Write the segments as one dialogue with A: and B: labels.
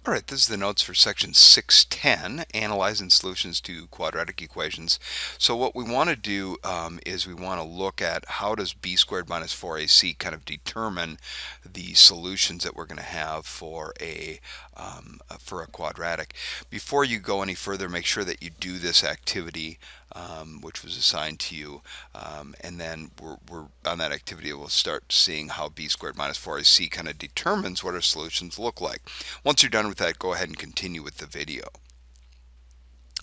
A: All right, this is the notes for section 610, analyzing solutions to quadratic equations. So what we want to do is we want to look at how does b squared minus 4ac kind of determine the solutions that we're going to have for a quadratic. Before you go any further, make sure that you do this activity which was assigned to you, and then we're on that activity we'll start seeing how b squared minus 4ac kind of determines what our solutions look like. Once you're done with that, go ahead and continue with the video.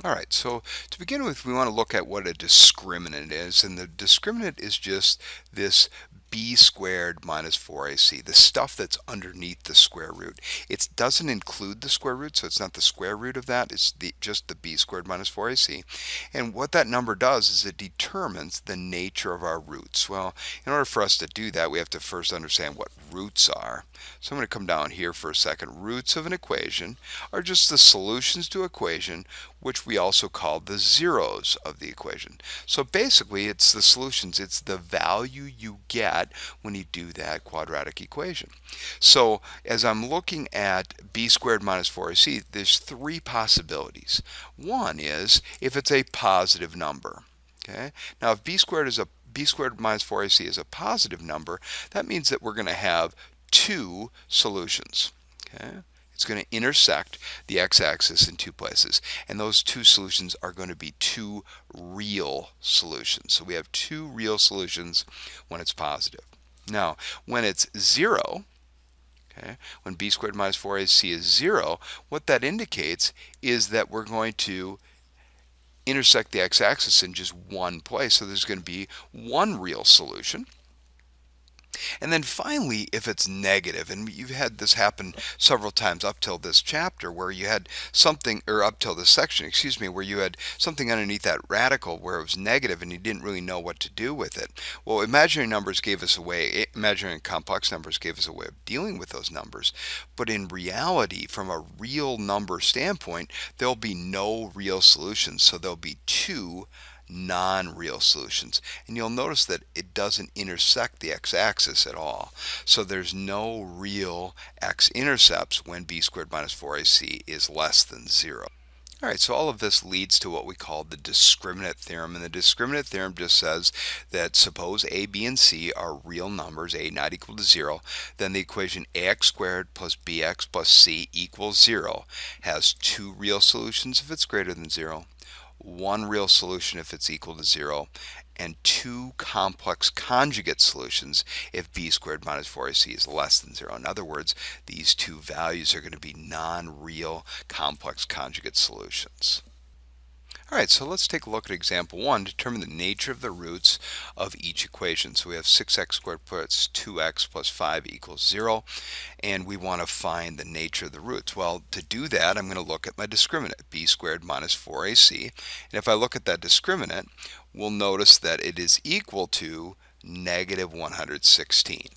A: Alright, so to begin with, we want to look at what a discriminant is, and the discriminant is just this b squared minus 4ac, the stuff that's underneath the square root. It doesn't include the square root, so it's not the square root of that, it's just the b squared minus 4ac. And what that number does is it determines the nature of our roots. Well, in order for us to do that, we have to first understand what roots are. So I'm going to come down here for a second. Roots of an equation are just the solutions to an equation, which we also call the zeros of the equation. So basically it's the solutions, it's the value you get when you do that quadratic equation. So as I'm looking at b squared minus 4ac, there's three possibilities. One is if it's a positive number. Okay? Now if b squared minus 4ac is a positive number, that means that we're going to have two solutions. Okay? It's going to intersect the x-axis in two places, and those two solutions are going to be two real solutions. So we have two real solutions when it's positive. Now, when it's 0, okay, when b squared minus 4ac is 0, what that indicates is that we're going to intersect the x-axis in just one place. So there's going to be one real solution. And then finally, if it's negative, and you've had this happen several times up till this chapter where you had something, or up till this section, excuse me, where you had something underneath that radical where it was negative and you didn't really know what to do with it. Well, imaginary numbers gave us a way, imaginary and complex numbers gave us a way of dealing with those numbers. But in reality, from a real number standpoint, there'll be no real solutions. So there'll be two non-real solutions, and you'll notice that it doesn't intersect the x-axis at all. So there's no real x-intercepts when b squared minus 4ac is less than 0. Alright, so all of this leads to what we call the discriminant theorem, and the discriminant theorem just says that suppose a, b, and c are real numbers, a not equal to 0, then the equation ax squared plus bx plus c equals 0 has two real solutions if it's greater than 0, one real solution if it's equal to 0, and two complex conjugate solutions if b squared minus 4ac is less than 0. In other words, these two values are going to be non-real complex conjugate solutions. Alright, so let's take a look at example 1. Determine the nature of the roots of each equation. So we have 6x squared plus 2x plus 5 equals 0, and we want to find the nature of the roots. Well, to do that, I'm going to look at my discriminant, b squared minus 4ac, and if I look at that discriminant, we'll notice that it is equal to negative 116.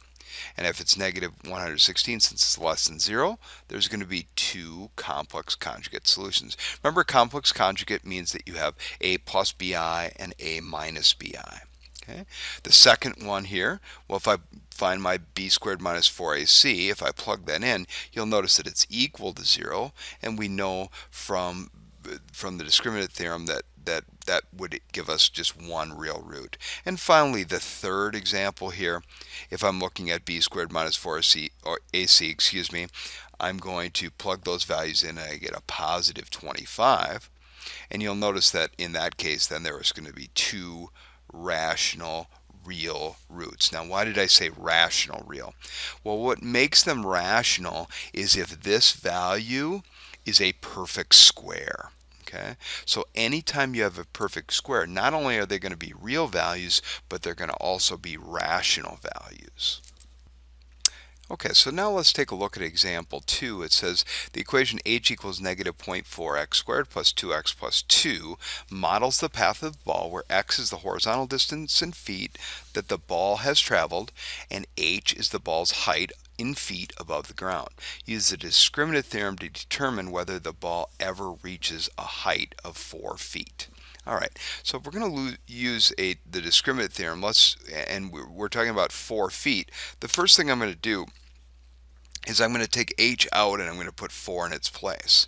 A: And if it's negative 116, since it's less than 0, there's going to be two complex conjugate solutions. Remember, complex conjugate means that you have a plus bi and a minus bi. Okay? The second one here, well, if I find my b squared minus 4ac, if I plug that in, you'll notice that it's equal to 0, and we know from the discriminant theorem that would give us just one real root. And finally, the third example here, if I'm looking at b squared minus 4ac, or ac, excuse me, I'm going to plug those values in and I get a positive 25. And you'll notice that in that case, then there is going to be two rational real roots. Now, why did I say rational real? Well, what makes them rational is if this value is a perfect square. Okay, so anytime you have a perfect square, not only are they going to be real values, but they're going to also be rational values. Okay, so now let's take a look at example 2. It says the equation h equals negative 0.4x squared plus 2x plus 2 models the path of the ball where x is the horizontal distance in feet that the ball has traveled and h is the ball's height in feet above the ground. Use the discriminant theorem to determine whether the ball ever reaches a height of 4 feet. Alright, so if we're going to use the discriminant theorem, we're talking about 4 feet, the first thing I'm going to do is I'm going to take h out and I'm going to put 4 in its place.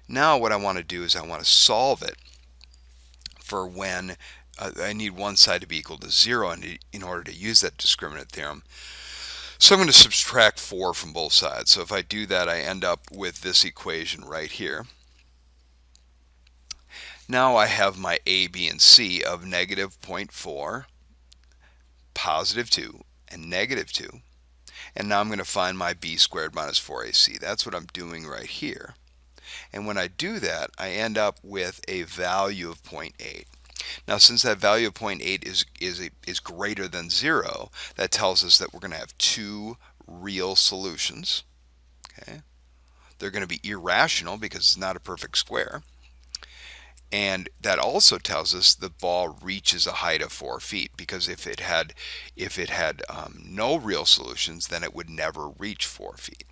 A: Now what I want to do is I want to solve it for when I need one side to be equal to 0 in order to use that discriminant theorem. So I'm going to subtract 4 from both sides. So if I do that, I end up with this equation right here. Now I have my a, b, and c of negative 0.4, positive 2, and negative 2. And now I'm going to find my b squared minus 4ac. That's what I'm doing right here. And when I do that, I end up with a value of 0.8. Now, since that value of 0.8 is greater than 0, that tells us that we're going to have two real solutions. Okay, they're going to be irrational because it's not a perfect square. And that also tells us the ball reaches a height of 4 feet, because if it had no real solutions, then it would never reach 4 feet.